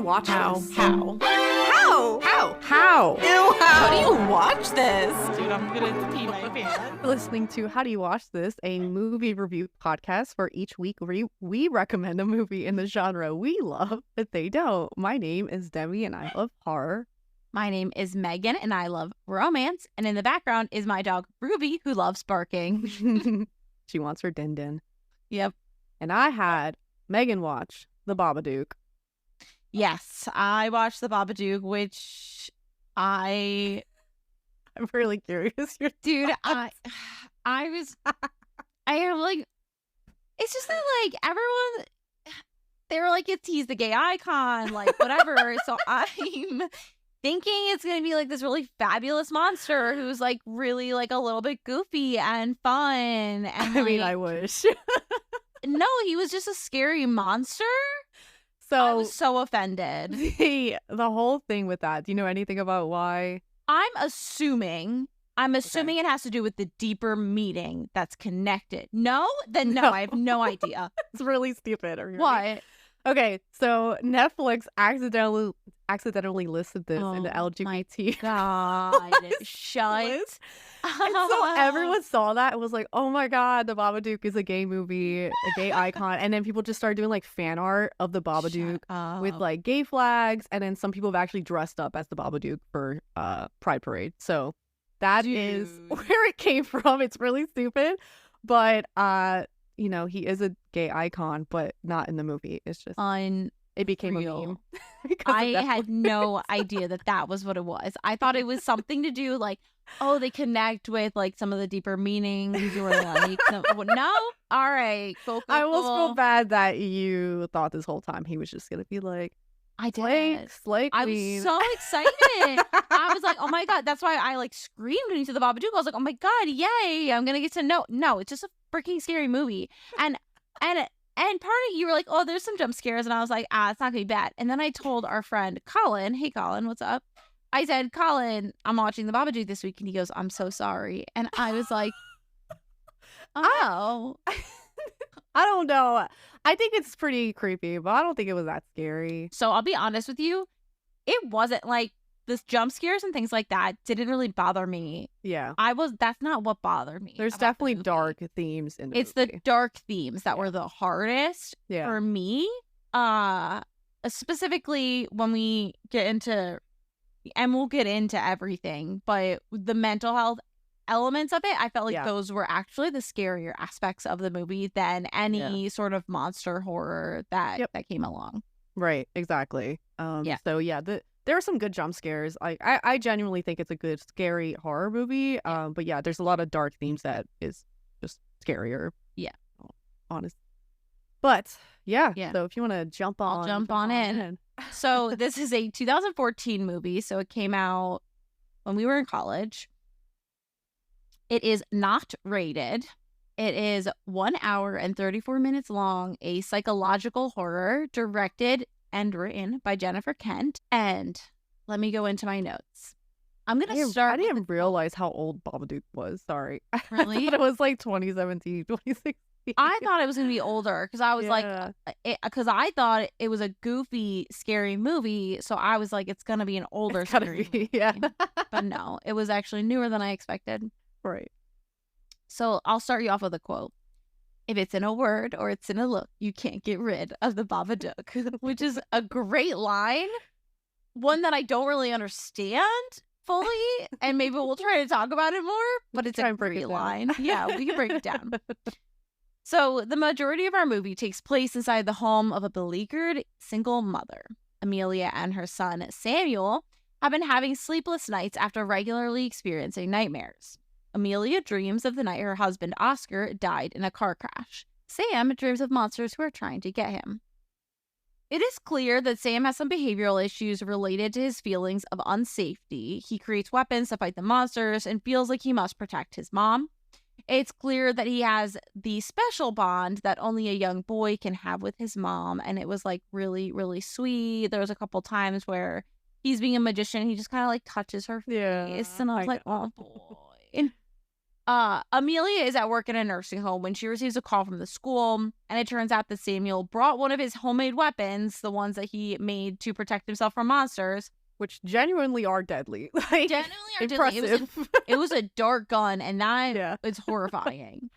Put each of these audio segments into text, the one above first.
watch How? this? How? How? Ew, How do you watch this? Dude, I'm gonna pee my pants. You're listening to How Do You Watch This, a movie review podcast where each week we recommend a movie in the genre we love, but they don't. My name is Demi and I love horror. My name is Megan and I love romance. And in the background is my dog Ruby, who loves barking. She wants her din din. Yep. And I had Megan watch The Babadook. Yes, I watched The Babadook, which I'm really curious. dude, I am like, it's just that like everyone, they were like, he's the gay icon, like whatever. So I'm thinking it's gonna be like this really fabulous monster who's like really like a little bit goofy and fun. And I mean, I wish. no, he was just a scary monster. I So was so offended. the whole thing with that, do you know anything about why? I'm assuming it has to do with the deeper meaning that's connected. No? Then no, I have no idea. It's really stupid. Are you ready? What? Okay, so Netflix accidentally listed this in the Oh LGBT. God, shut. list. And so everyone saw that and was like, oh my God, The Babadook is a gay movie, a gay icon. And then people just started doing like fan art of The Babadook with like gay flags. And then some people have actually dressed up as The Babadook for Pride Parade. So that is where it came from. It's really stupid. But, he is a gay icon, but not in the movie. It's just, it became a meme. I had no idea that was what it was. I thought it was something to do like, oh, they connect with like some of the deeper meanings or like, no? All right. Cool. I almost feel bad that you thought this whole time he was just going to be like, I did. Slay I queen. was so excited. I was like, oh my God. That's why I like screamed into The Babadook. I was like, oh my God, yay. I'm going to get to know. No, it's just a freaking scary movie. And part of you were like, oh, there's some jump scares. And I was like, it's not going to be bad. And then I told our friend Colin, hey, Colin, what's up? I said, Colin, I'm watching The Babadook this week. And he goes, I'm so sorry. And I was like, oh. I don't know. I think it's pretty creepy, but I don't think it was that scary. So I'll be honest with you. It wasn't like this jump scares and things like that didn't really bother me. Yeah. That's not what bothered me. There's definitely dark themes in the It's movie. the dark themes that were the hardest for me. Specifically when we get into, and we'll get into everything, but the mental health elements of it, I felt like those were actually the scarier aspects of the movie than any sort of monster horror that came along. Right, exactly. There are some good jump scares. I genuinely think it's a good scary horror movie. But yeah, there's a lot of dark themes that is just scarier. Yeah. Honest. But yeah. So if you want to jump on. I'll jump on in. So this is a 2014 movie. So it came out when we were in college. It is not rated. It is 1 hour and 34 minutes long, a psychological horror directed and written by Jennifer Kent. And let me go into my notes. I'm going to start. I didn't realize how old Babadook was. Sorry. Really? I thought it was like 2017, 2016. I thought it was going to be older because I was because I thought it was a goofy, scary movie. So I was like, it's going to be an older scary movie. Yeah. But no, it was actually newer than I expected. Right. So I'll start you off with a quote. If it's in a word or it's in a look, you can't get rid of the Babadook, which is a great line. One that I don't really understand fully, and maybe we'll try to talk about it more, but it's a great line. Yeah, we can break it down. So the majority of our movie takes place inside the home of a beleaguered single mother. Amelia and her son, Samuel, have been having sleepless nights after regularly experiencing nightmares. Amelia dreams of the night her husband, Oscar, died in a car crash. Sam dreams of monsters who are trying to get him. It is clear that Sam has some behavioral issues related to his feelings of unsafety. He creates weapons to fight the monsters and feels like he must protect his mom. It's clear that he has the special bond that only a young boy can have with his mom, and it was like really, really sweet. There was a couple times where he's being a magician, he just kind of like touches her face, and I was like, oh boy. Amelia is at work in a nursing home when she receives a call from the school, and it turns out that Samuel brought one of his homemade weapons, the ones that he made to protect himself from monsters, which genuinely are deadly. Like, genuinely are impressive. deadly. It was a dark gun, and that is horrifying.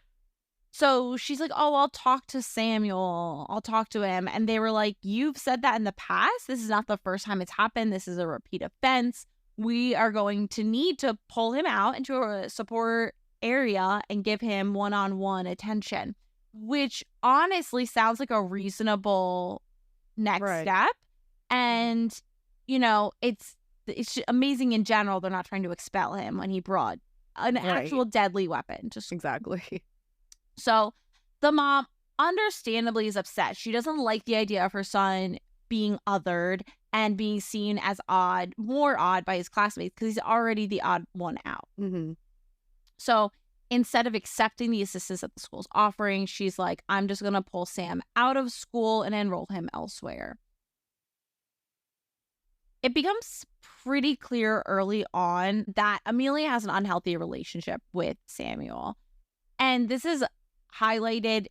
So she's like, oh, I'll talk to Samuel. I'll talk to him. And they were like, you've said that in the past. This is not the first time it's happened. This is a repeat offense. We are going to need to pull him out into a support area and give him one-on-one attention, which honestly sounds like a reasonable next step. And, you know, it's amazing in general they're not trying to expel him when he brought an actual deadly weapon. Exactly. So the mom understandably is upset. She doesn't like the idea of her son being othered and being seen as more odd by his classmates, because he's already the odd one out. Mm-hmm. So instead of accepting the assistance that the school's offering, she's like, I'm just going to pull Sam out of school and enroll him elsewhere. It becomes pretty clear early on that Amelia has an unhealthy relationship with Samuel. And this is highlighted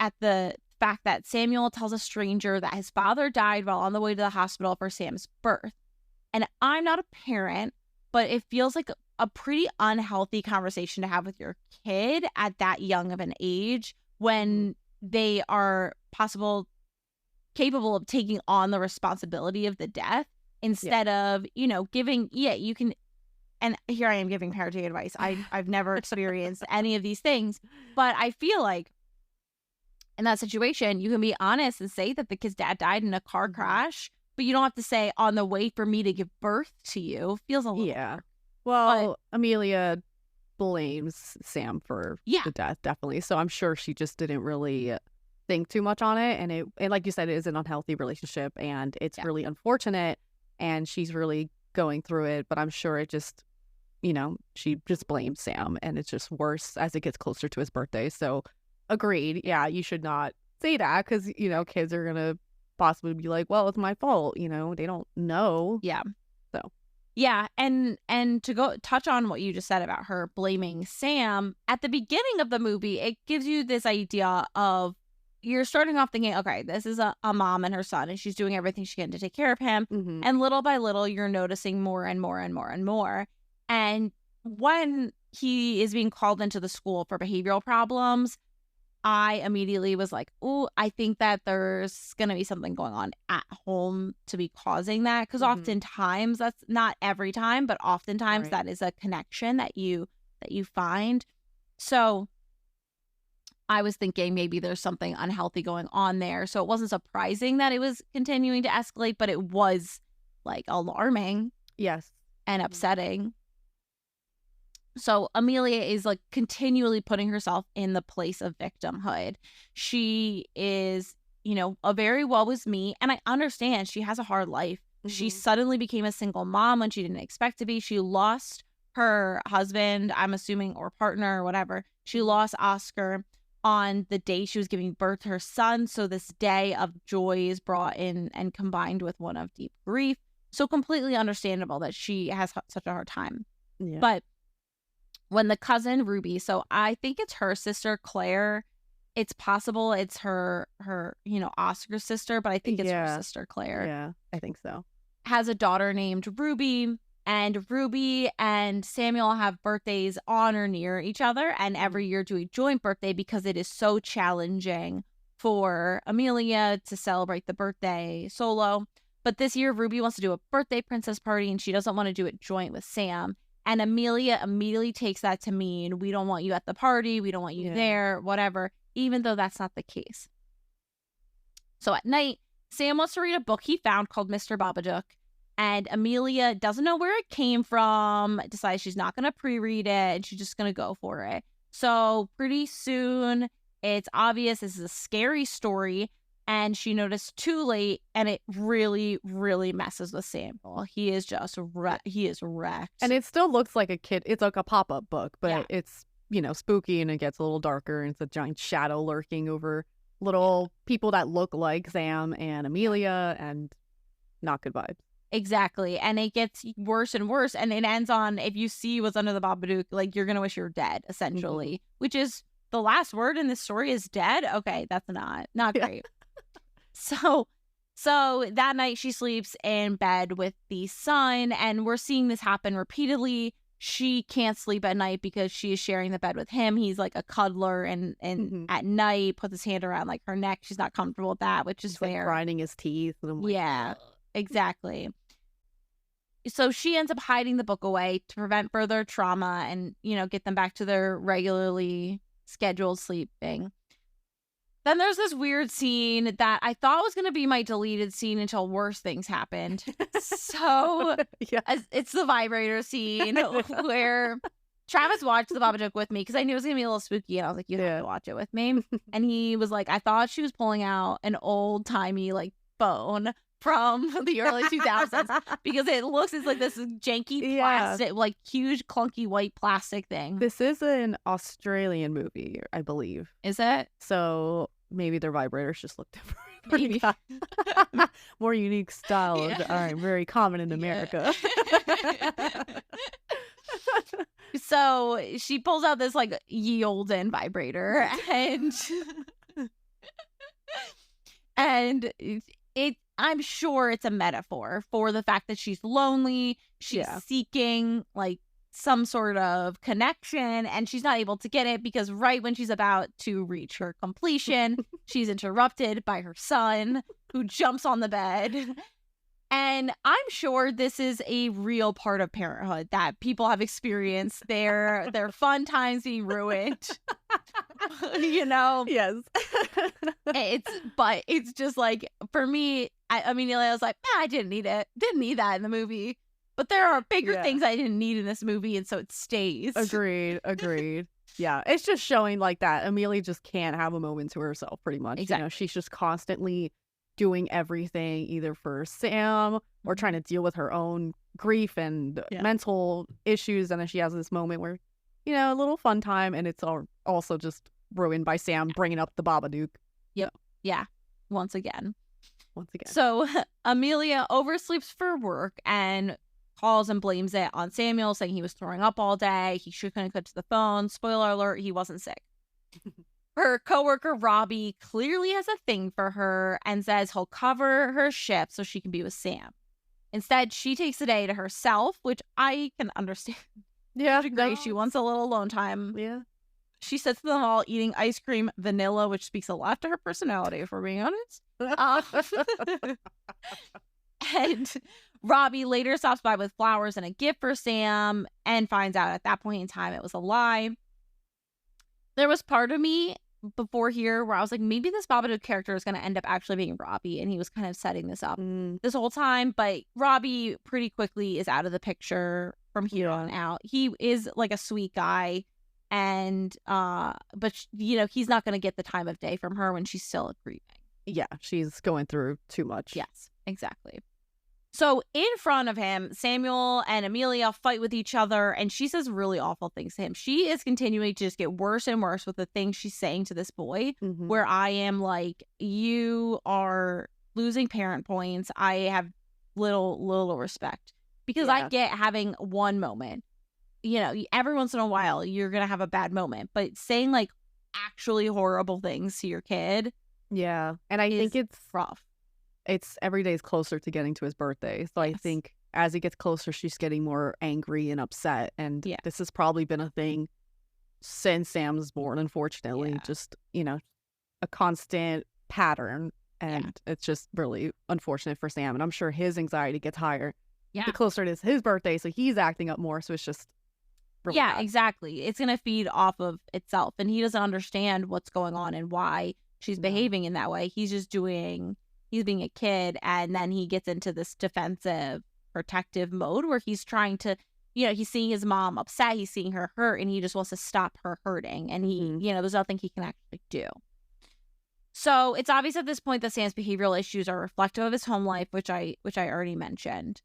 at the fact that Samuel tells a stranger that his father died while on the way to the hospital for Sam's birth. And I'm not a parent, but it feels like a pretty unhealthy conversation to have with your kid at that young of an age when they are capable of taking on the responsibility of the death instead of, you know, giving, you can, and here I am giving parenting advice. I've never experienced any of these things, but I feel like in that situation, you can be honest and say that the kid's dad died in a car crash, but you don't have to say on the way for me to give birth to you. Feels a little Well, Amelia blames Sam for the death, definitely. So I'm sure she just didn't really think too much on it. And like you said, it is an unhealthy relationship, and it's really unfortunate, and she's really going through it. But I'm sure it just, you know, she just blames Sam, and it's just worse as it gets closer to his birthday. So agreed. Yeah, you should not say that, because, you know, kids are going to possibly be like, well, it's my fault. You know, they don't know. Yeah. So. Yeah, and to go touch on what you just said about her blaming Sam, at the beginning of the movie, it gives you this idea of, you're starting off thinking, okay, this is a mom and her son, and she's doing everything she can to take care of him. Mm-hmm. And little by little, you're noticing more and more and more and more. And when he is being called into the school for behavioral problems, I immediately was like, oh, I think that there's going to be something going on at home to be causing that. Because oftentimes, that's not every time, but oftentimes that is a connection that you find. So I was thinking maybe there's something unhealthy going on there. So it wasn't surprising that it was continuing to escalate, but it was like alarming. Yes. And upsetting. So Amelia is like continually putting herself in the place of victimhood. She is, you know, a very well was me. And I understand she has a hard life. Mm-hmm. She suddenly became a single mom when she didn't expect to be. She lost her husband, I'm assuming, or partner or whatever. She lost Oscar on the day she was giving birth to her son. So this day of joy is brought in and combined with one of deep grief. So completely understandable that she has such a hard time. Yeah. But when the cousin Ruby, so I think it's her sister Claire, it's possible it's her, you know, Oscar's sister, but I think it's her sister Claire. Yeah, I think so. Has a daughter named Ruby, and Ruby and Samuel have birthdays on or near each other, and every year do a joint birthday because it is so challenging for Amelia to celebrate the birthday solo. But this year, Ruby wants to do a birthday princess party, and she doesn't want to do it joint with Sam. And Amelia immediately takes that to mean, we don't want you at the party, we don't want you there, whatever, even though that's not the case. So at night, Sam wants to read a book he found called Mr. Babadook, and Amelia doesn't know where it came from, decides she's not going to pre-read it, and she's just going to go for it. So pretty soon, it's obvious this is a scary story, and she noticed too late, and it really, really messes with Samuel. He is just he is wrecked. And it still looks like a kid. It's like a pop-up book, but it's, you know, spooky, and it gets a little darker, and it's a giant shadow lurking over little people that look like Sam and Amelia, and not good vibes. Exactly. And it gets worse and worse. And it ends on, if you see what's under the Babadook, like, you're going to wish you're dead, essentially. Which is, the last word in this story is dead. Okay, that's not great. So that night she sleeps in bed with the son, and we're seeing this happen repeatedly. She can't sleep at night because she is sharing the bed with him. He's like a cuddler, and at night puts his hand around like her neck. She's not comfortable with that, which is fair. Like grinding his teeth. And I'm like, yeah, exactly. So she ends up hiding the book away to prevent further trauma and, get them back to their regularly scheduled sleeping. Then there's this weird scene that I thought was going to be my deleted scene until worse things happened. So it's the vibrator scene where Travis watched the Babadook with me because I knew it was going to be a little spooky. And I was like, you have to watch it with me. And he was like, I thought she was pulling out an old timey like phone from the early 2000s because it's like this janky plastic, like huge clunky white plastic thing. This is an Australian movie, I believe. Is it? So maybe their vibrators just look different. Maybe. More unique styles are very common in America. So she pulls out this like ye olden vibrator and I'm sure it's a metaphor for the fact that she's lonely. She's seeking like some sort of connection, and she's not able to get it because right when she's about to reach her completion, she's interrupted by her son who jumps on the bed. And I'm sure this is a real part of parenthood that people have experienced their fun times being ruined. Yes. It's just like, for me, I was like, I didn't need it. Didn't need that in the movie. But there are bigger things I didn't need in this movie, and so it stays. Agreed. Yeah, it's just showing like that Amelia just can't have a moment to herself, pretty much. Exactly. She's just constantly doing everything either for Sam or trying to deal with her own grief and mental issues, and then she has this moment where, a little fun time, and it's also just ruined by Sam bringing up the Babadook. Yep. Yeah. Once again. So Amelia oversleeps for work and calls and blames it on Samuel, saying he was throwing up all day. He couldn't get to the phone. Spoiler alert, he wasn't sick. Her coworker Robbie clearly has a thing for her and says he'll cover her shift so she can be with Sam. Instead, she takes the day to herself, which I can understand. Yeah, She wants a little alone time. Yeah. She sits in the hall eating ice cream vanilla, which speaks a lot to her personality, if we're being honest. And Robbie later stops by with flowers and a gift for Sam and finds out at that point in time it was a lie. There was part of me before here where I was like, maybe this Babadook character is going to end up actually being Robbie, and he was kind of setting this up this whole time. But Robbie pretty quickly is out of the picture from here on out. He is like a sweet guy, and but he's not going to get the time of day from her when she's still grieving. Yeah, she's going through too much. Yes, exactly. So in front of him, Samuel and Amelia fight with each other, and she says really awful things to him. She is continuing to just get worse and worse with the things she's saying to this boy, where I am like, you are losing parent points. I have little respect because I get having one moment. Every once in a while, you're going to have a bad moment, but saying like actually horrible things to your kid. Yeah. And I think it's rough. It's every day is closer to getting to his birthday. So I think as he gets closer, she's getting more angry and upset. And this has probably been a thing since Sam was born, unfortunately. Just, a constant pattern. And it's just really unfortunate for Sam. And I'm sure his anxiety gets higher the closer it is his birthday. So he's acting up more. So it's just really bad. Exactly. It's going to feed off of itself. And he doesn't understand what's going on and why she's behaving in that way. He's just he's being a kid, and then he gets into this defensive, protective mode where he's trying to, he's seeing his mom upset, he's seeing her hurt, and he just wants to stop her hurting, and he, there's nothing he can actually do. So it's obvious at this point that Sam's behavioral issues are reflective of his home life, which I already mentioned.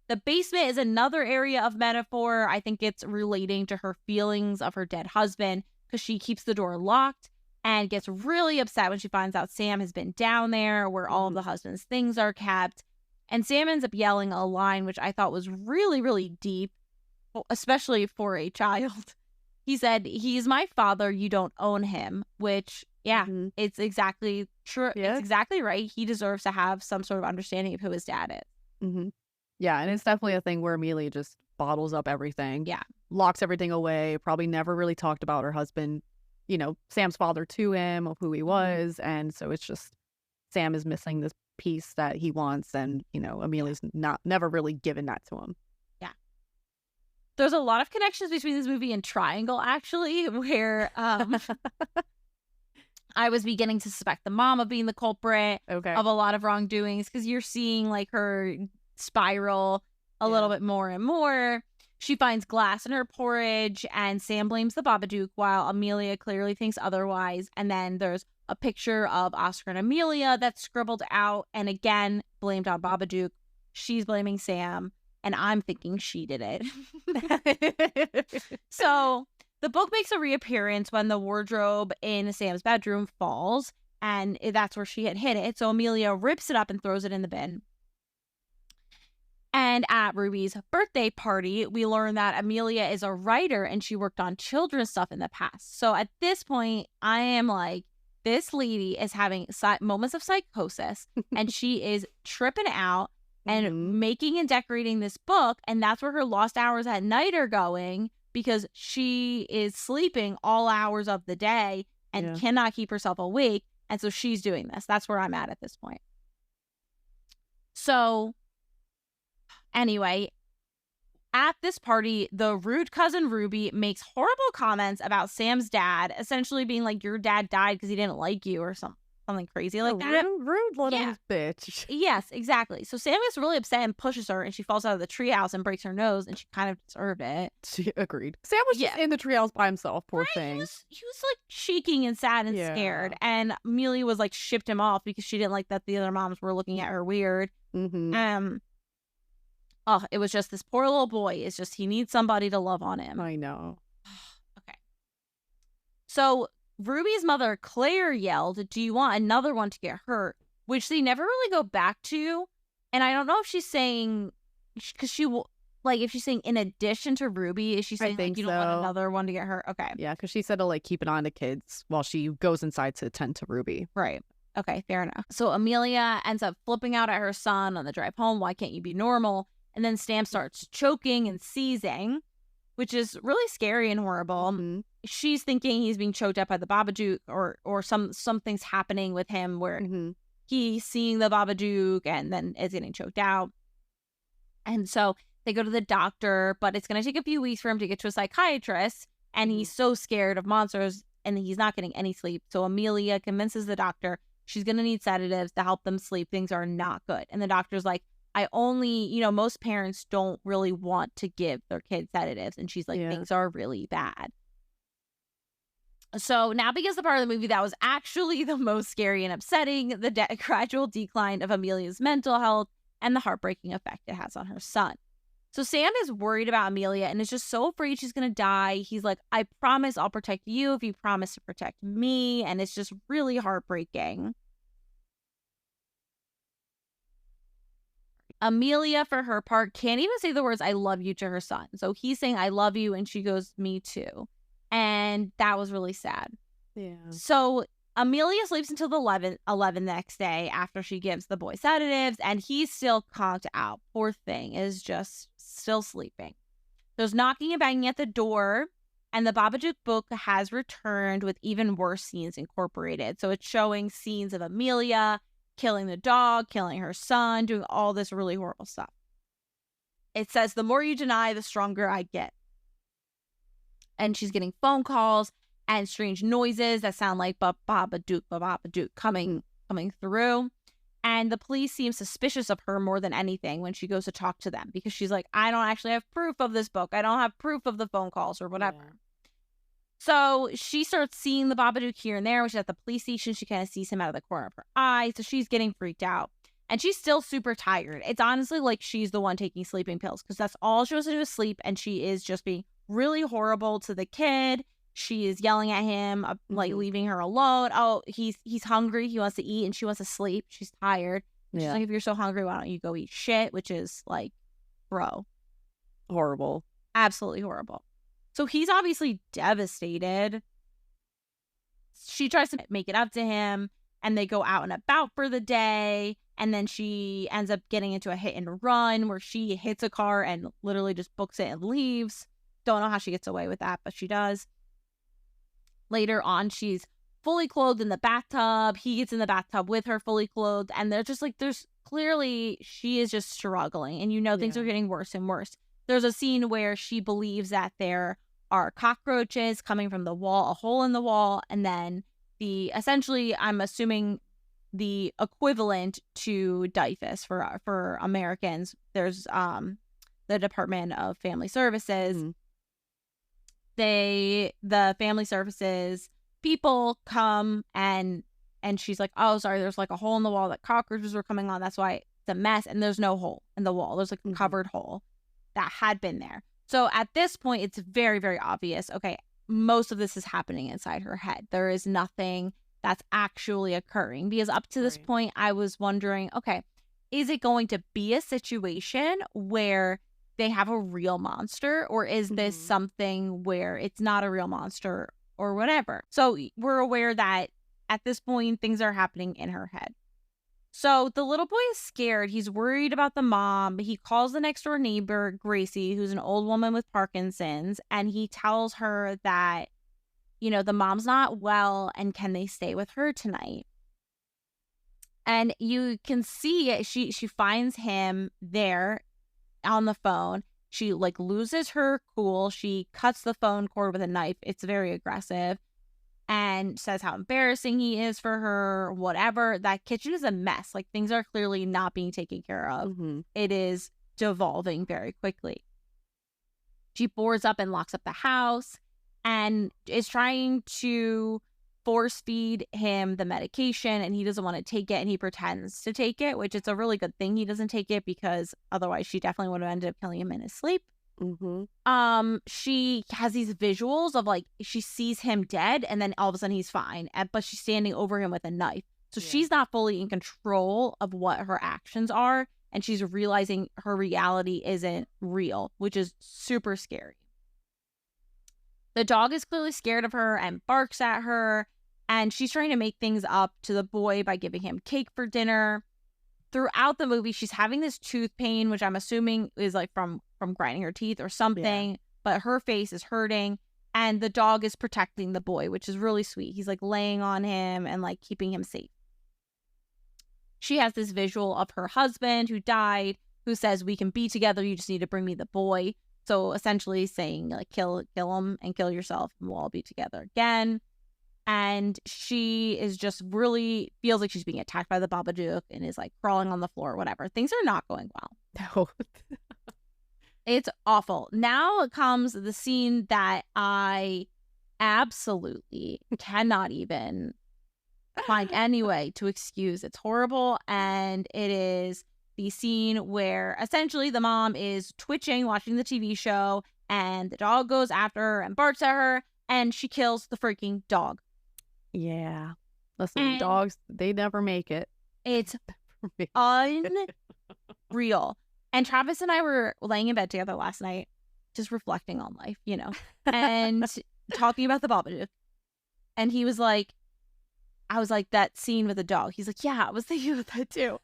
The basement is another area of metaphor. I think it's relating to her feelings of her dead husband, because she keeps the door locked and gets really upset when she finds out Sam has been down there where all of the husband's things are kept. And Sam ends up yelling a line, which I thought was really, really deep, especially for a child. He said, "He's my father. You don't own him," which, yeah, it's exactly true. Yeah. It's exactly right. He deserves to have some sort of understanding of who his dad is. Yeah, and it's definitely a thing where Amelia just bottles up everything. Yeah. Locks everything away, probably never really talked about her husband, Sam's father to him, of who he was. And so it's just Sam is missing this piece that he wants, and, Amelia's never really given that to him. There's a lot of connections between this movie and Triangle, actually, where I was beginning to suspect the mom of being the culprit of a lot of wrongdoings, because you're seeing like her spiral a little bit more and more. She finds glass in her porridge, and Sam blames the Babadook while Amelia clearly thinks otherwise. And then there's a picture of Oscar and Amelia that's scribbled out, and again, blamed on Babadook. She's blaming Sam, and I'm thinking she did it. So the book makes a reappearance when the wardrobe in Sam's bedroom falls, and that's where she had hid it. So Amelia rips it up and throws it in the bin. And at Ruby's birthday party, we learn that Amelia is a writer and she worked on children's stuff in the past. So at this point, I am like, this lady is having moments of psychosis and she is tripping out and making and decorating this book. And that's where her lost hours at night are going, because she is sleeping all hours of the day and cannot keep herself awake. And so she's doing this. That's where I'm at this point. So anyway, at this party, the rude cousin Ruby makes horrible comments about Sam's dad, essentially being like, your dad died because he didn't like you or something crazy like that. Rude little bitch. Yes, exactly. So Sam gets really upset and pushes her, and she falls out of the treehouse and breaks her nose, and she kind of deserved it. She agreed. Sam was just in the treehouse by himself, poor thing. He was like shaking and sad and scared, and Amelia was like shipped him off because she didn't like that the other moms were looking at her weird. Oh, it was just this poor little boy. It's just he needs somebody to love on him. I know. Okay. So Ruby's mother, Claire, yelled, "Do you want another one to get hurt?" Which they never really go back to. And I don't know if she's saying, because if she's saying in addition to Ruby, is she saying like, you don't want another one to get hurt? Okay. Yeah, because she said to like keep an eye on the kids while she goes inside to attend to Ruby. Right. Okay, fair enough. So Amelia ends up flipping out at her son on the drive home. Why can't you be normal? And then Sam starts choking and seizing, which is really scary and horrible. She's thinking he's being choked up by the Babadook, or something's happening with him where he's seeing the Babadook and then is getting choked out. And so they go to the doctor, but it's going to take a few weeks for him to get to a psychiatrist. And he's so scared of monsters and he's not getting any sleep. So Amelia convinces the doctor she's going to need sedatives to help them sleep. Things are not good. And the doctor's like, most parents don't really want to give their kids sedatives. And she's like, things are really bad. So now begins the part of the movie that was actually the most scary and upsetting, the gradual decline of Amelia's mental health and the heartbreaking effect it has on her son. So Sam is worried about Amelia and is just so afraid she's going to die. He's like, I promise I'll protect you if you promise to protect me. And it's just really heartbreaking. Amelia, for her part, can't even say the words "I love you" to her son. So he's saying "I love you" and she goes, "Me too." And that was really sad. Yeah. So Amelia sleeps until the 11 next day after she gives the boy sedatives, and he's still conked out. Poor thing is just still sleeping. There's knocking and banging at the door, and the Babadook book has returned with even worse scenes incorporated. So it's showing scenes of Amelia killing the dog, killing her son, doing all this really horrible stuff. It says, "The more you deny, the stronger I get." And she's getting phone calls and strange noises that sound like Babadook coming through. And the police seem suspicious of her more than anything when she goes to talk to them, because she's like, I don't actually have proof of this book. I don't have proof of the phone calls or whatever. Yeah. So she starts seeing the Babadook here and there. When she's at the police station, she kind of sees him out of the corner of her eye. So she's getting freaked out. And she's still super tired. It's honestly like she's the one taking sleeping pills, because that's all she wants to do is sleep. And she is just being really horrible to the kid. She is yelling at him, like leaving her alone. Oh, he's hungry. He wants to eat and she wants to sleep. She's tired. She's Yeah. like, if you're so hungry, why don't you go eat shit? Which is like, bro, Horrible. absolutely horrible. So he's obviously devastated. She tries to make it up to him, and they go out and about for the day. And then she ends up getting into a hit and run where she hits a car and literally just books it and leaves. Don't know how she gets away with that, but she does. Later on, she's fully clothed in the bathtub. He gets in the bathtub with her fully clothed. And they're just like, there's clearly, she is just struggling. And things are getting worse and worse. There's a scene where she believes that there are cockroaches coming from the wall, a hole in the wall. And then essentially, I'm assuming the equivalent to DIFUS for Americans. There's the Department of Family Services. Mm-hmm. The Family Services people come and she's like, oh, sorry, there's like a hole in the wall that cockroaches were coming on. That's why it's a mess. And there's no hole in the wall. There's like a covered hole that had been there. So at this point, it's very, very obvious. Okay, most of this is happening inside her head. There is nothing that's actually occurring, because up to this point, I was wondering, okay, is it going to be a situation where they have a real monster, or is this something where it's not a real monster or whatever? So we're aware that at this point, things are happening in her head. So the little boy is scared. He's worried about the mom. He calls the next door neighbor, Gracie, who's an old woman with Parkinson's, and he tells her that, the mom's not well and can they stay with her tonight? And you can see it. She finds him there on the phone. She like loses her cool. She cuts the phone cord with a knife. It's very aggressive. And says how embarrassing he is for her, whatever. That kitchen is a mess. Like, things are clearly not being taken care of. It is devolving very quickly. She boards up and locks up the house and is trying to force feed him the medication, and he doesn't want to take it, and he pretends to take it, which is a really good thing he doesn't take it, because otherwise she definitely would have ended up killing him in his sleep. She has these visuals of like, she sees him dead and then all of a sudden he's fine, but she's standing over him with a knife. So she's not fully in control of what her actions are, and she's realizing her reality isn't real, which is super scary. The dog is clearly scared of her and barks at her, and she's trying to make things up to the boy by giving him cake for dinner. Throughout the movie, she's having this tooth pain, which I'm assuming is like from grinding her teeth or something, but her face is hurting, and the dog is protecting the boy, which is really sweet. He's like laying on him and like keeping him safe. She has this visual of her husband who died, who says, we can be together, you just need to bring me the boy. So essentially saying like, kill him and kill yourself and we'll all be together again. And she is just really feels like she's being attacked by the Babadook and is like crawling on the floor or whatever. Things are not going well. No. It's awful. Now comes the scene that I absolutely cannot even find any way to excuse. It's horrible. And it is the scene where essentially the mom is twitching, watching the TV show, and the dog goes after her and barks at her, and she kills the freaking dog. Yeah. Listen, dogs, they never make it. It's unreal. And Travis and I were laying in bed together last night, just reflecting on life, and talking about the Babadook. And he was like, I was like, that scene with the dog. He's like, yeah, I was thinking of that too.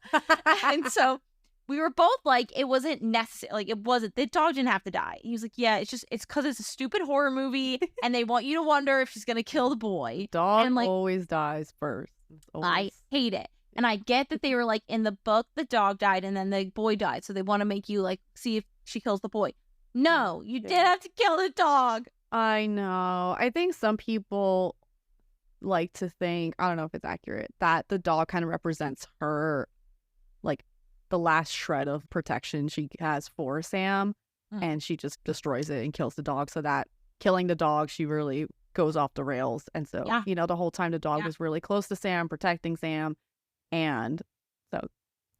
And so we were both like, it wasn't necessary. Like, it wasn't, the dog didn't have to die. He was like, yeah, it's because it's a stupid horror movie and they want you to wonder if she's going to kill the boy. Dog and, like, always dies first. I hate it. And I get that they were like, in the book, the dog died and then the boy died. So they want to make you like, see if she kills the boy. No, you did have to kill the dog. I know. I think some people like to think, I don't know if it's accurate, that the dog kind of represents her, like, the last shred of protection she has for Sam, and she just destroys it and kills the dog, so that killing the dog, she really goes off the rails. And so, the whole time the dog was really close to Sam, protecting Sam, and so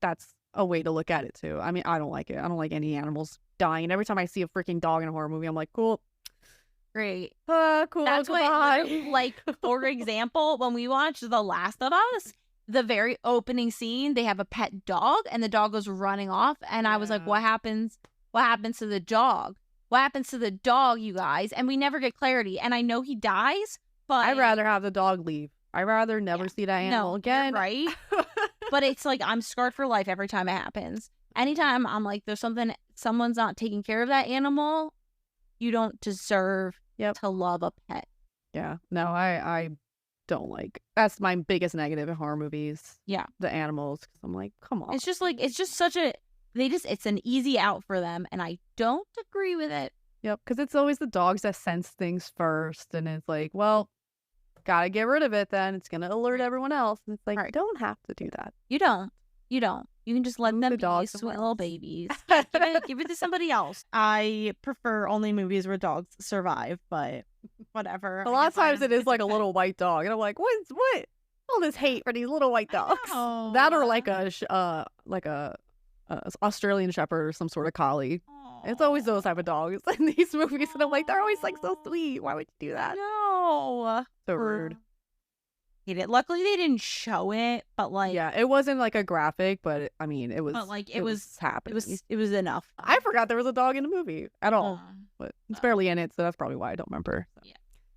that's a way to look at it too. I mean, I don't like it. I don't like any animals dying, and every time I see a freaking dog in a horror movie, I'm like, cool. Great. Cool. That's goodbye. what, like, for example, when we watched The Last of Us, the very opening scene, they have a pet dog and the dog goes running off. And I was like, what happens? What happens to the dog? What happens to the dog, you guys? And we never get clarity. And I know he dies, but I'd rather have the dog leave. I'd rather never see that animal again. Right? But it's like I'm scarred for life every time it happens. Anytime I'm like, there's someone's not taking care of that animal, you don't deserve to love a pet. Yeah. No, I don't like. That's my biggest negative in horror movies. Yeah. The animals. Because I'm like, come on. It's just such a, it's an easy out for them. And I don't agree with it. Yep. Because it's always the dogs that sense things first. And it's like, well, gotta get rid of it then. It's going to alert everyone else. And it's like, you don't have to do that. You don't. You can just let them be sweet little babies. give it to somebody else. I prefer only movies where dogs survive, but whatever. A lot of times it is like a little white dog. And I'm like, what? All this hate for these little white dogs. That or like a Australian Shepherd or some sort of collie. It's always those type of dogs in these movies. And I'm like, they're always like so sweet. Why would you do that? No. So rude. Hate it. Luckily they didn't show it, but like, yeah, it wasn't like a graphic, but it was. But like it was happening. It was enough. I forgot there was a dog in the movie at all, but it's barely in it, so that's probably why I don't remember. So. Yeah,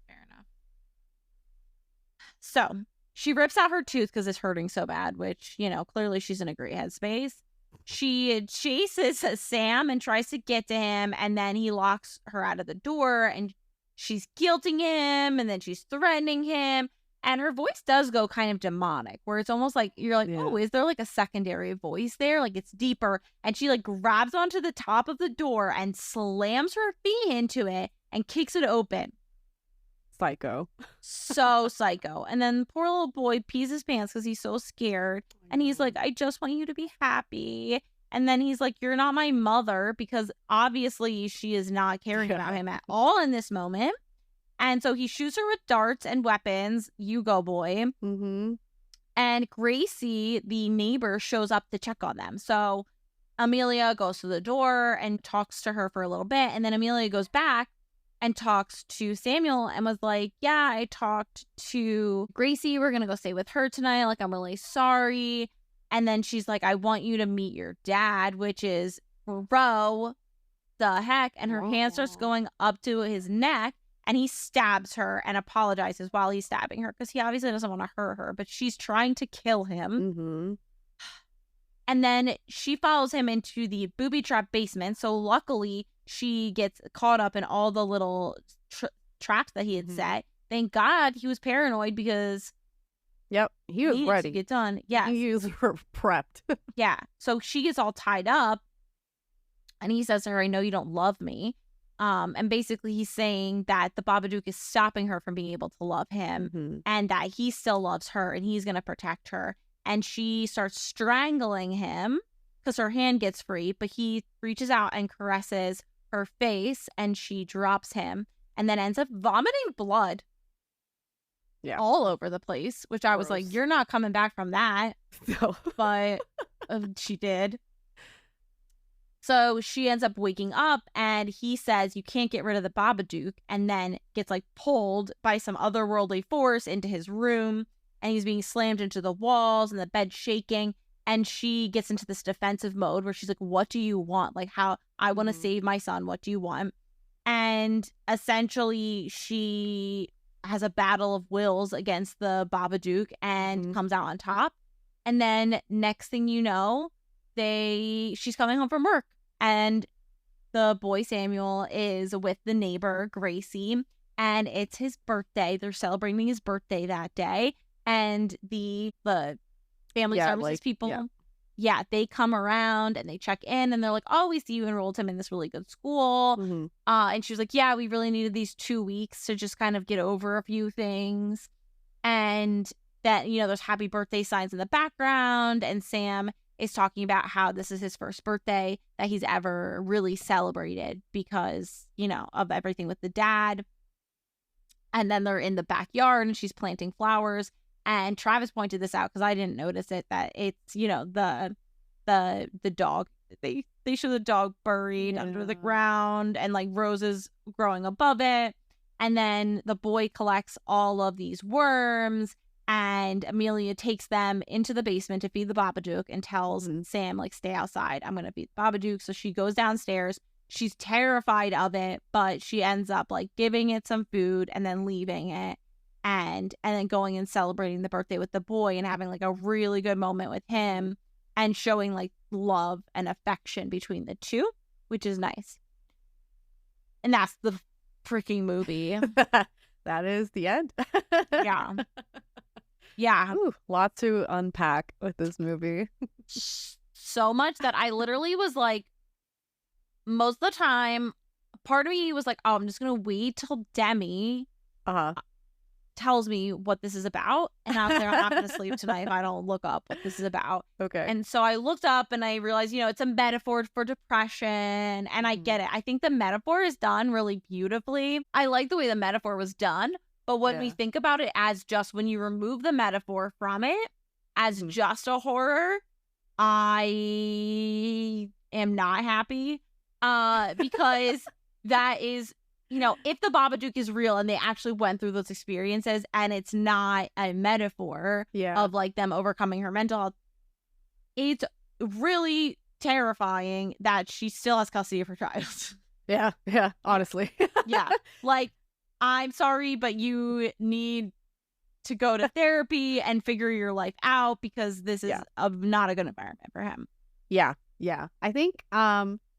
fair enough. So she rips out her tooth because it's hurting so bad, which clearly she's in a great headspace. She chases Sam and tries to get to him, and then he locks her out of the door, and she's guilting him, and then she's threatening him. And her voice does go kind of demonic, where it's almost like you're like, oh, is there like a secondary voice there? Like it's deeper. And she like grabs onto the top of the door and slams her feet into it and kicks it open. Psycho. So psycho. And then poor little boy pees his pants because he's so scared. And he's like, I just want you to be happy. And then he's like, you're not my mother, because obviously she is not caring about him at all in this moment. And so he shoots her with darts and weapons. You go, boy. Mm-hmm. And Gracie, the neighbor, shows up to check on them. So Amelia goes to the door and talks to her for a little bit. And then Amelia goes back and talks to Samuel and was like, yeah, I talked to Gracie. We're going to go stay with her tonight. Like, I'm really sorry. And then she's like, I want you to meet your dad, which is bro, the heck. And her hand starts going up to his neck. And he stabs her and apologizes while he's stabbing her because he obviously doesn't want to hurt her, but she's trying to kill him. Mm-hmm. And then she follows him into the booby trap basement. So luckily, she gets caught up in all the little traps that he had set. Thank God he was paranoid because he was ready to get done. Yeah, he was prepped. Yeah, so she gets all tied up, and he says to her, "I know you don't love me." And basically he's saying that the Babadook is stopping her from being able to love him and that he still loves her and he's going to protect her. And she starts strangling him because her hand gets free, but he reaches out and caresses her face and she drops him and then ends up vomiting blood all over the place, which I was like, you're not coming back from that. No. But she did. So she ends up waking up and he says, you can't get rid of the Babadook, and then gets like pulled by some otherworldly force into his room and he's being slammed into the walls and the bed shaking. And she gets into this defensive mode where she's like, what do you want? Like, how I want to save my son. What do you want? And essentially she has a battle of wills against the Babadook and comes out on top. And then next thing you know, she's coming home from work and the boy Samuel is with the neighbor Gracie and it's his birthday. They're celebrating his birthday that day, and the family services people they come around and they check in and they're like, oh, we see you enrolled him in this really good school. And she was like, yeah, we really needed these 2 weeks to just kind of get over a few things. And that, there's happy birthday signs in the background, and Sam is talking about how this is his first birthday that he's ever really celebrated because, of everything with the dad. And then they're in the backyard and she's planting flowers. And Travis pointed this out because I didn't notice it, that it's, the dog. They show the dog buried under the ground and like roses growing above it. And then the boy collects all of these worms And Amelia takes them into the basement to feed the Babadook and tells Sam, like, stay outside. I'm going to feed the Babadook. So she goes downstairs. She's terrified of it, but she ends up, like, giving it some food and then leaving it. And then going and celebrating the birthday with the boy and having, like, a really good moment with him and showing, like, love and affection between the two, which is nice. And that's the freaking movie. That is the end. Yeah. Yeah. Ooh, lot to unpack with this movie. So much that I literally was like, most of the time, part of me was like, oh, I'm just going to wait till Demi tells me what this is about. And I was like, I'm not going to sleep tonight if I don't look up what this is about. Okay. And so I looked up and I realized, it's a metaphor for depression. And I get it. I think the metaphor is done really beautifully. I like the way the metaphor was done. But when we think about it as just when you remove the metaphor from it as just a horror, I am not happy because that is, if the Babadook is real and they actually went through those experiences and it's not a metaphor of like them overcoming her mental health, it's really terrifying that she still has custody of her child. Yeah, honestly. Yeah, like, I'm sorry, but you need to go to therapy and figure your life out because this is not a good environment for him. Yeah. I think,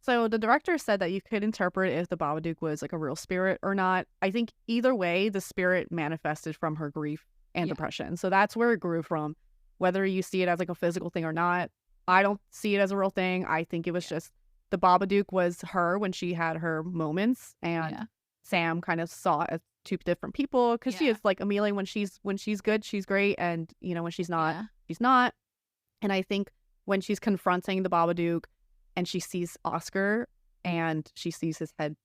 so the director said that you could interpret if the Babadook was like a real spirit or not. I think either way, the spirit manifested from her grief and depression. So that's where it grew from. Whether you see it as like a physical thing or not, I don't see it as a real thing. I think it was just the Babadook was her when she had her moments, and Sam kind of saw it as two different people because she is like Amelia when she's good, she's great, and when she's not, she's not. And I think when she's confronting the Babadook and she sees Oscar and she sees his head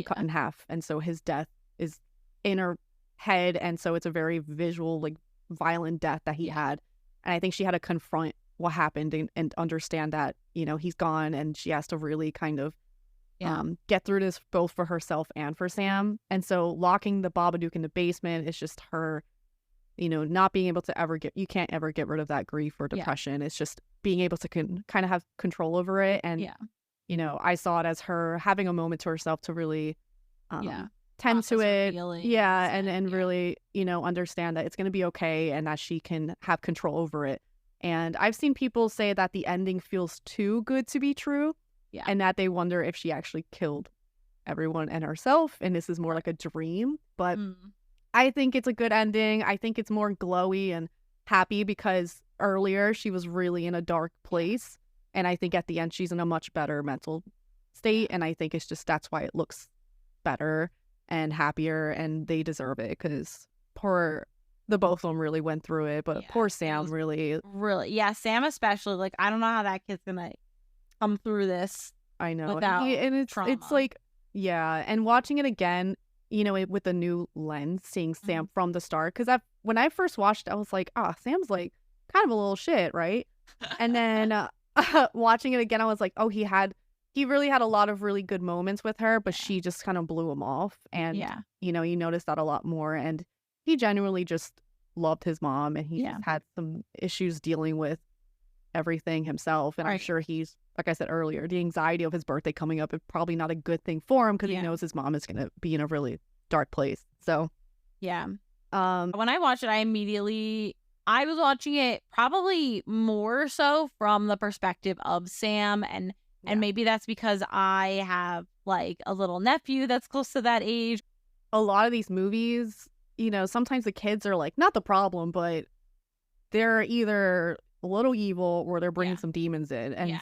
cut in half, and so his death is in her head, and so it's a very visual, like, violent death that he had. And I think she had to confront what happened and understand that he's gone, and she has to really kind of get through this both for herself and for Sam. And so locking the Babadook in the basement is just her, not being able to you can't ever get rid of that grief or depression. It's just being able to kind of have control over it. And, I saw it as her having a moment to herself to really tend to it. And really, understand that it's going to be okay and that she can have control over it. And I've seen people say that the ending feels too good to be true. Yeah. And that they wonder if she actually killed everyone and herself, and this is more like a dream. But I think it's a good ending. I think it's more glowy and happy because earlier she was really in a dark place. And I think at the end she's in a much better mental state. And I think it's just that's why it looks better and happier, and they deserve it because the both of them really went through it. But poor Sam really. Yeah, Sam especially. Like, I don't know how that kid's going to come through this. I know. Without and it's trauma. It's like, and watching it again, with a new lens, seeing Sam from the start, because when I first watched I was like, Sam's like kind of a little shit, right? And then watching it again, I was like, he really had a lot of really good moments with her, but she just kind of blew him off. And you notice that a lot more, and he genuinely just loved his mom, and he just had some issues dealing with everything himself. And I'm sure he's, like I said earlier, the anxiety of his birthday coming up is probably not a good thing for him because he knows his mom is going to be in a really dark place. So, when I watched it, I was watching it probably more so from the perspective of Sam. And maybe that's because I have like a little nephew that's close to that age. A lot of these movies, sometimes the kids are like, not the problem, but they're either a little evil or they're bringing some demons in. And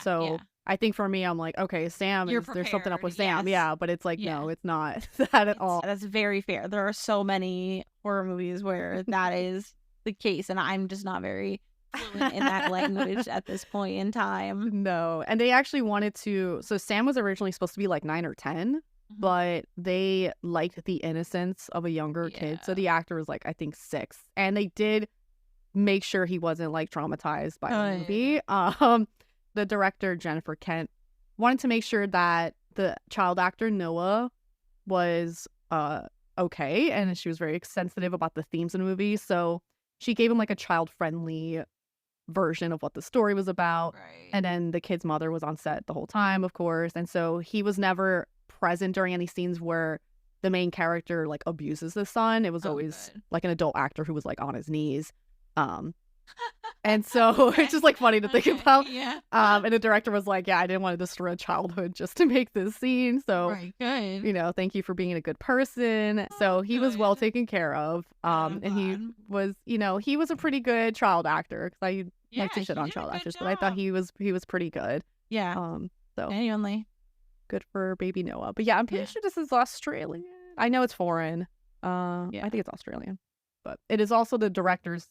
I think for me, I'm like, okay, Sam, there's something up with Sam. Yeah, but it's like, no, it's not that at all. That's very fair. There are so many horror movies where that is the case, and I'm just not very fluent in that language at this point in time. No, and they actually wanted to, so Sam was originally supposed to be like 9 or 10, but they liked the innocence of a younger kid. So the actor was like, I think 6. And they did make sure he wasn't like traumatized by the movie. The director, Jennifer Kent, wanted to make sure that the child actor, Noah, was okay. And she was very sensitive about the themes in the movie. So she gave him like a child-friendly version of what the story was about. Right. And then the kid's mother was on set the whole time, of course. And so he was never present during any scenes where the main character like abuses the son. It was always good. like an adult actor who was like on his knees. And so it's just like funny to think about. Yeah. And the director was like, yeah, I didn't want to destroy a childhood just to make this scene. So, Right. Good. you know, thank you for being a good person. So he was well good. taken care of. And he glad. was, you know, he was a pretty good child actor, because I like to Yeah, shit he on did a child good actors, but I thought job. he was pretty good. Yeah. So Genuinely. good for baby Noah. But yeah, I'm pretty Yeah. sure this is Australian. I know it's foreign. I think it's Australian, but it is also the director's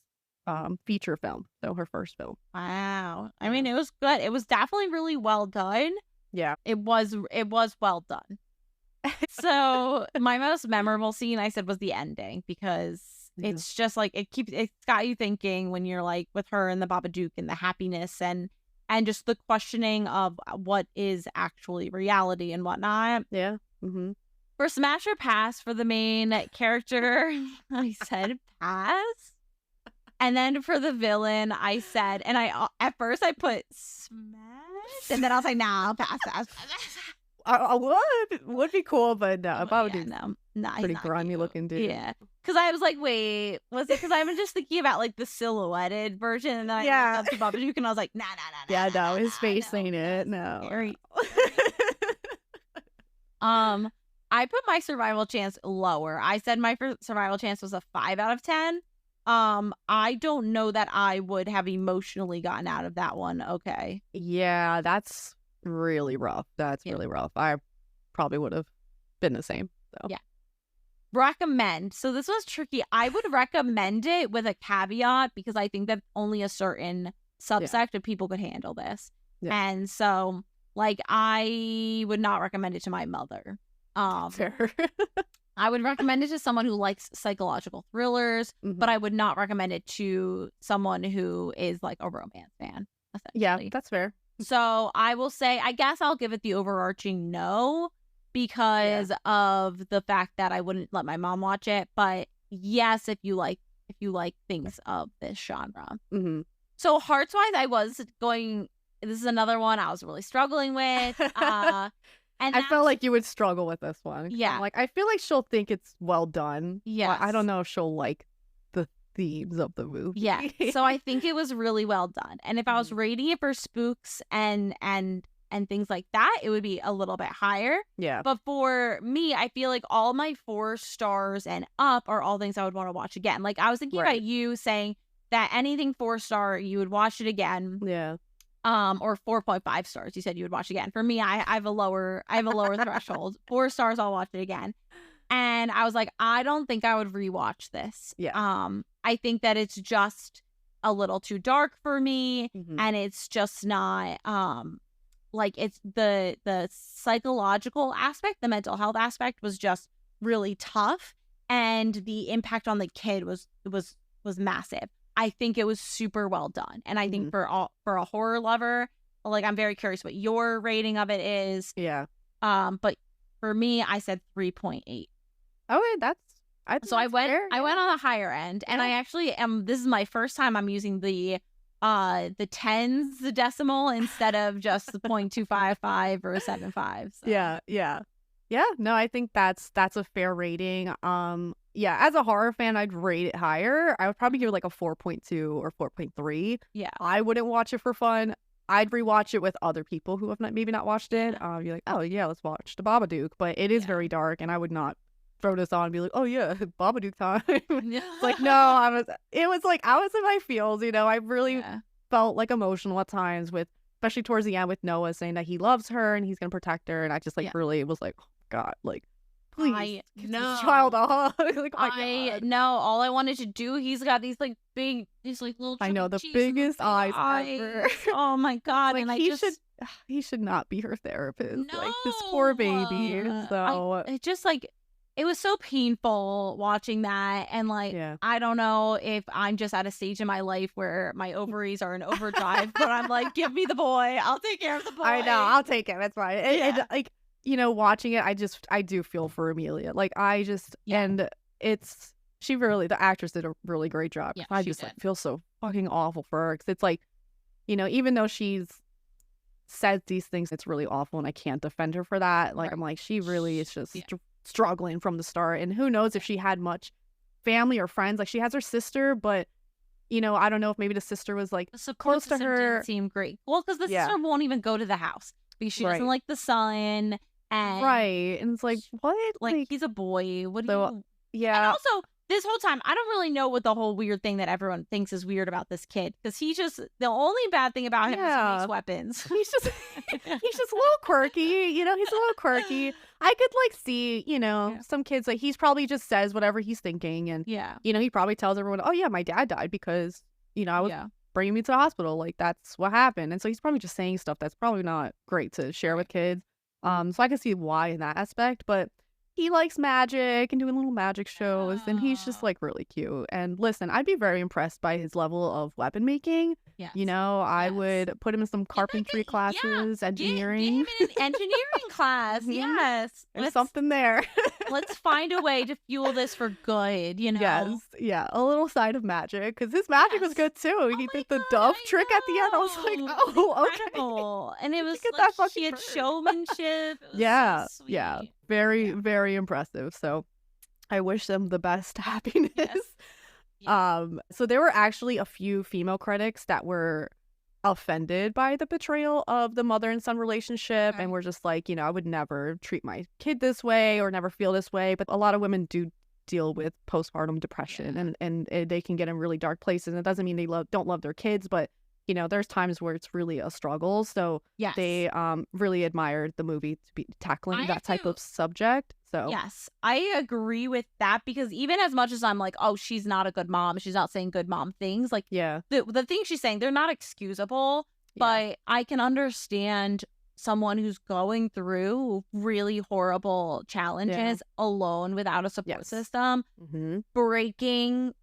feature film, so her first film. Wow. I mean, it was good. It was definitely really well done. Yeah. It was well done. So my most memorable scene, I said, was the ending, because Yeah. it's just like it's got you thinking when you're like with her and the Babadook and the happiness and just the questioning of what is actually reality and whatnot. Yeah. Mm-hmm. For smash or pass for the main character, I said pass. And then for the villain, I said, and at first I put smash, and then I was like, nah, I'll pass. I would be cool, but no, Babadook. No, he's pretty not grimy cute. looking dude. Yeah, because I was like, wait, was it? Because I was just thinking about like the silhouetted version, and then I looked up the Babadook, and I was like, nah. Yeah, no, his nah, face no, ain't it. No. Very. I put my survival chance lower. I said my survival chance was a 5 out of 10. I don't know that I would have emotionally gotten out of that one. Okay. Yeah, that's really rough. That's Yeah. really rough. I probably would have been the same. So. Yeah. Recommend. So this was tricky. I would recommend it with a caveat, because I think that only a certain subsect of people could handle this. Yeah. And so, like, I would not recommend it to my mother. Fair. I would recommend it to someone who likes psychological thrillers, Mhm. but I would not recommend it to someone who is like a romance fan, Yeah, essentially. that's fair. So I will say, I guess I'll give it the overarching no, because of the fact that I wouldn't let my mom watch it. But yes, if you like things of this genre. Mm-hmm. So hearts wise, I was going. This is another one I was really struggling with. And I felt like you would struggle with this one. 'Cause Yeah. I'm like, I feel like she'll think it's well done. Yes. I don't know if she'll like the themes of the movie. Yeah. So I think it was really well done. And if I was rating it for spooks and things like that, it would be a little bit higher. Yeah. But for me, I feel like all my 4 stars and up are all things I would want to watch again. Like, I was thinking Right. about you saying that anything 4-star, you would watch it again. Yeah. Or 4.5 stars, you said you would watch again. For me, I have a lower threshold. 4 stars, I'll watch it again. And I was like, I don't think I would rewatch this. Yeah. I think that it's just a little too dark for me, Mhm. and it's just not like, it's the psychological aspect, the mental health aspect was just really tough, and the impact on the kid was massive. I think it was super well done, and I think for a horror lover, like, I'm very curious what your rating of it is. Yeah. But for me, I said 3.8. Okay, So I went on the higher end, and I actually am. This is my first time I'm using the tens decimal instead of just the 0.255 or 0.75. So. Yeah. No, I think that's a fair rating. Yeah, as a horror fan, I'd rate it higher. I would probably give it like a 4.2 or 4.3. Yeah. I wouldn't watch it for fun. I'd rewatch it with other people who have maybe not watched it. You're like, oh yeah, let's watch the Babadook. But it is very dark, and I would not throw this on and be like, oh yeah, Babadook time. It's like, no, it was like I was in my feels, you know. I really felt like emotional at times, especially towards the end, with Noah saying that he loves her and he's gonna protect her, and I just really was like, oh, God, like, please give this child a hug. Like, oh my God. know. All I wanted to do, he's got these like big, these like little. I know, the cheeks biggest and eyes ever. Oh my God! Like, and he should not be her therapist. No, like, this poor baby. So it just like, it was so painful watching that, and like, I don't know if I'm just at a stage in my life where my ovaries are in overdrive, but I'm like, give me the boy. I'll take care of the boy. I know, I'll take it. That's fine. And like, you know, watching it, I do feel for Amelia. Like, and the actress did a really great job. Yeah, I she just like did. feel so fucking awful for her, because it's like, you know, even though she's said these things, it's really awful, and I can't defend her for that. Like, Right. I'm like, she really is just Yeah. struggling from the start, and who knows if she had much family or friends. Like, she has her sister, but you know, I don't know if maybe the sister was like The support close to system her. didn't seem great. Well, because the Yeah. sister won't even go to the house because she doesn't Right. like the son, and Right, and it's like, what? like he's a boy. What do so, you? And yeah, also, this whole time, I don't really know what the whole weird thing that everyone thinks is weird about this kid, because he just, the only bad thing about him is he Yeah. makes weapons. he's just a little quirky, you know, he's a little quirky. I could like see, you know, Yeah. some kids, like, he's probably just says whatever he's thinking, and Yeah. you know, he probably tells everyone, oh yeah, my dad died because, you know, I was Yeah. bringing me to the hospital, like, that's what happened. And so he's probably just saying stuff that's probably not great to share with kids. So I can see why in that aspect, but he likes magic and doing little magic shows, and he's just Oh. like really cute. And listen, I'd be very impressed by his level of weapon making. Yes. You know, I Yes. would put him in some carpentry classes, Get engineering. him in an engineering class. Mhm. Yes. There's something there. Let's find a way to fuel this for good, you know? Yes, yeah, a little side of magic, because his magic was Yes. good too. He Oh my did the God, dove I trick at the end. I was like, know. oh, okay. Incredible. And it was get like that fucking he had bird. showmanship. It was Yeah, so sweet. yeah, very, Yeah. very impressive. So I wish them the best happiness. Yes. Yeah. So there were actually a few female critics that were offended by the portrayal of the mother and son relationship, Okay. and were just like, you know, I would never treat my kid this way or never feel this way. But a lot of women do deal with postpartum depression, Yeah. and they can get in really dark places. It doesn't mean they don't love their kids, but you know, there's times where it's really a struggle. So Yes. they really admired the movie to be tackling I that type do. of subject. So Yes, I agree with that, because even as much as I'm like, oh, she's not a good mom, she's not saying good mom things, like yeah, the things she's saying, they're not excusable, yeah, but I can understand someone who's going through really horrible challenges alone without a support Yes. system, mm-hmm. breaking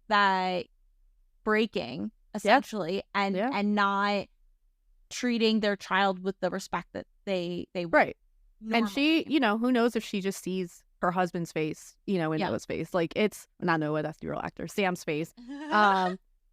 essentially, and Yeah. and not treating their child with the respect that they Right. And she, normally. you know, who knows if she just sees her husband's face, you know, in Yeah. Noah's face. Like, it's not Noah, that's the real actor, Sam's face.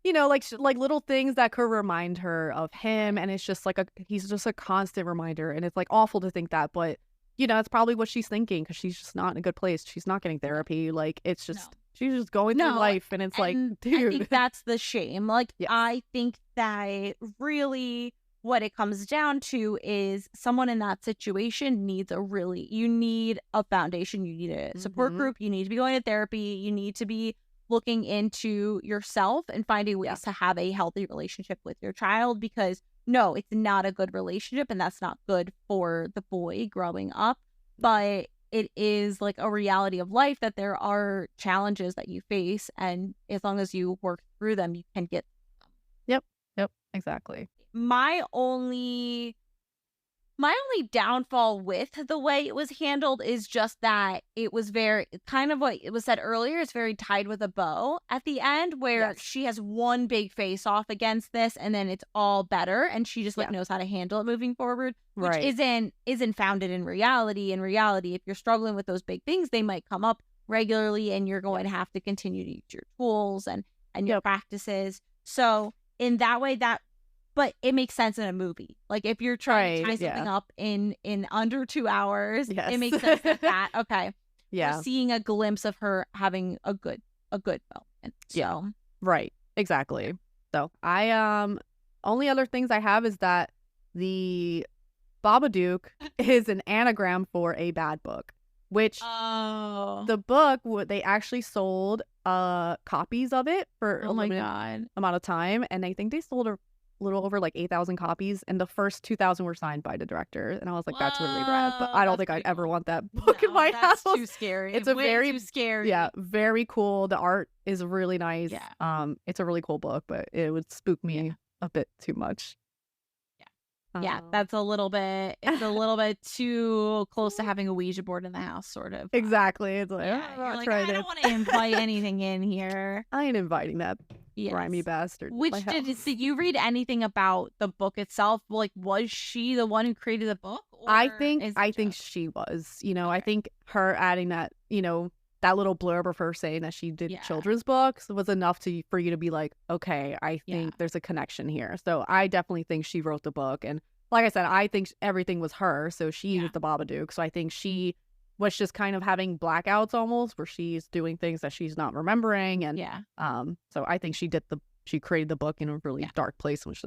You know, like little things that could remind her of him, and it's just like he's just a constant reminder, and it's like awful to think that, but you know, it's probably what she's thinking, because she's just not in a good place. She's not getting therapy. Like, it's just No. she's just going through No, life, and it's like, And I dude, think that's the shame. Like, Yes. I think that really what it comes down to is someone in that situation needs you need a foundation, you need a support Mhm. group, you need to be going to therapy, you need to be looking into yourself and finding ways to have a healthy relationship with your child, because no, it's not a good relationship, and that's not good for the boy growing up. But it is like a reality of life that there are challenges that you face, and as long as you work through them, you can get yep, exactly. my only downfall with the way it was handled is just that it was very kind of what it was said earlier, it's very tied with a bow at the end, where Yes. she has one big face off against this, and then it's all better, and she just like Yeah. knows how to handle it moving forward, which Right. isn't founded in reality. In reality, if you're struggling with those big things, they might come up regularly, and you're going to have to continue to use your tools and your Yep. practices. So in that way, but it makes sense in a movie. Like, if you're trying to tie Right, something yeah. up in under 2 hours, Yes. it makes sense like that. Okay. Yeah. We're seeing a glimpse of her having a good moment. Yeah. So Right. Exactly. So I only other things I have is that the Babadook is an anagram for a bad book, which oh the book they actually sold copies of it for a oh my limited god. amount of time, and I think they sold a little over like 8,000 copies, and the first 2,000 were signed by the director, and I was like, that's really rad, but Whoa, I don't that's think I'd pretty ever cool. want that book in No, my that's house. too scary. It's a Way very too scary. Yeah, very cool. The art is really nice. Yeah. It's a really cool book, but it would spook me a bit too much. Yeah, Um, that's a little bit. It's a little bit too close to having a Ouija board in the house, sort of. exactly. It's like, Yeah, I'm you're not like, trying I to. don't want to invite anything in here. I ain't inviting that Yes. grimy bastard. to Which my house. did you read anything about the book itself? Like, was she the one who created the book? I or think is it I think just- she was. You know, I Okay. think her adding that, you know, that little blurb of her saying that she did children's books was enough for you to be like, okay, I think there's a connection here. So I definitely think she wrote the book. And like I said, I think everything was her. So she was the Babadook. So I think she was just kind of having blackouts almost, where she's doing things that she's not remembering. And so I think she created the book in a really dark place and was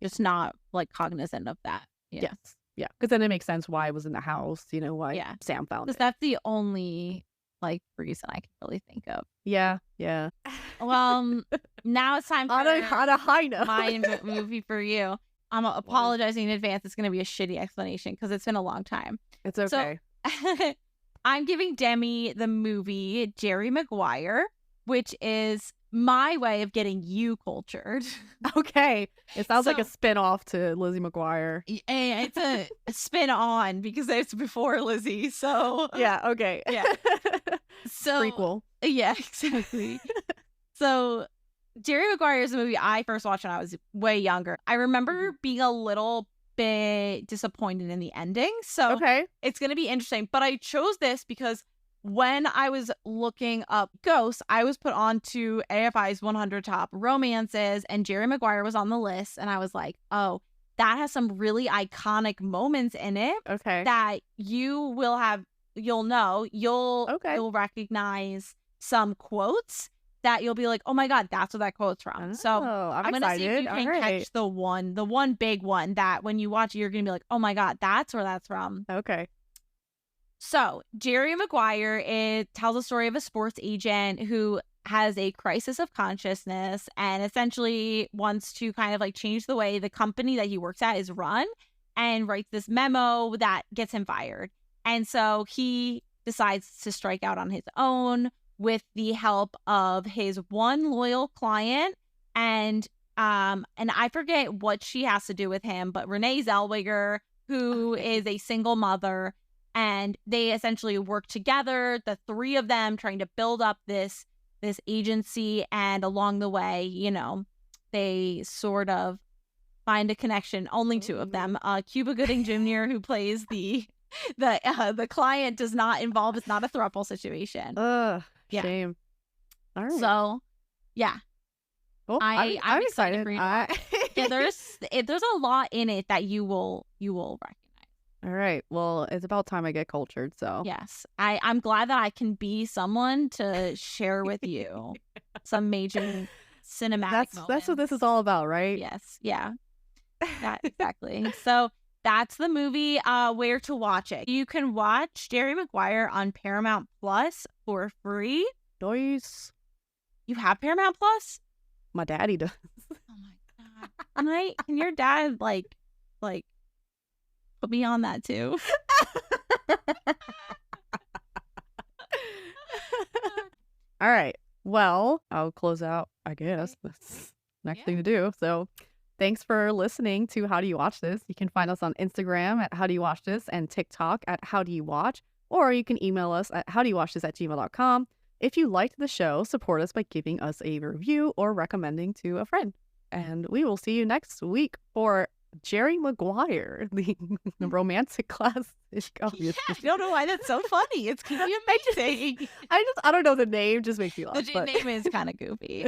just not like cognizant of that. Yes. Yeah. Because then it makes sense why it was in the house, you know, why Sam found it. That's the only like reason I can really think of. Yeah. Yeah. Well, now it's time for on a high note. my movie for you. I'm apologizing in advance. It's going to be a shitty explanation because it's been a long time. It's okay. So, I'm giving Demi the movie Jerry Maguire, which is my way of getting you cultured. Okay. It sounds like a spin-off to Lizzie McGuire. It's a spin on because it's before Lizzie. So yeah, okay. Yeah. So prequel. Yeah, exactly. So Jerry Maguire is a movie I first watched when I was way younger. I remember being a little bit disappointed in the ending. So it's going to be interesting. But I chose this because when I was looking up ghosts, I was put on to AFI's 100 top romances, and Jerry Maguire was on the list. And I was like, oh, that has some really iconic moments in it that you'll recognize some quotes that you'll be like, oh my God, that's what that quote's from. So I'm going to see if you can catch the one big one that when you watch it, you're going to be like, oh my God, that's where that's from. Okay. So Jerry Maguire, it tells a story of a sports agent who has a crisis of consciousness and essentially wants to kind of like change the way the company that he works at is run, and writes this memo that gets him fired. And so he decides to strike out on his own with the help of his one loyal client. And I forget what she has to do with him, but Renee Zellweger, who is a single mother, and they essentially work together, the three of them trying to build up this agency. And along the way, you know, they sort of find a connection. Only two of them. Cuba Gooding Jr., who plays the client, does not involve. It's not a throuple situation. Shame. All right. So, yeah. Well, I'm excited. For you. Yeah, there's a lot in it that you will recognize. All right. Well, it's about time I get cultured. So yes, I'm glad that I can be someone to share with you some major cinematic moments. That's what this is all about, right? Yes. Yeah. Exactly. So that's the movie. Where to watch it? You can watch Jerry Maguire on Paramount Plus for free. Nice. You have Paramount Plus? My daddy does. Oh my God. Can your dad like put me on that too? All right. Well, I'll close out, I guess. That's next thing to do. So thanks for listening to How Do You Watch This? You can find us on Instagram at How Do You Watch This and TikTok at How Do You Watch, or you can email us at howdoyouwatchthis@gmail.com. If you liked the show, support us by giving us a review or recommending to a friend. And we will see you next week for Jerry Maguire, the romantic classic. Yeah, I don't know why that's so funny. It's kind of amazing. I don't know, the name just makes me laugh. The name is kind of goofy.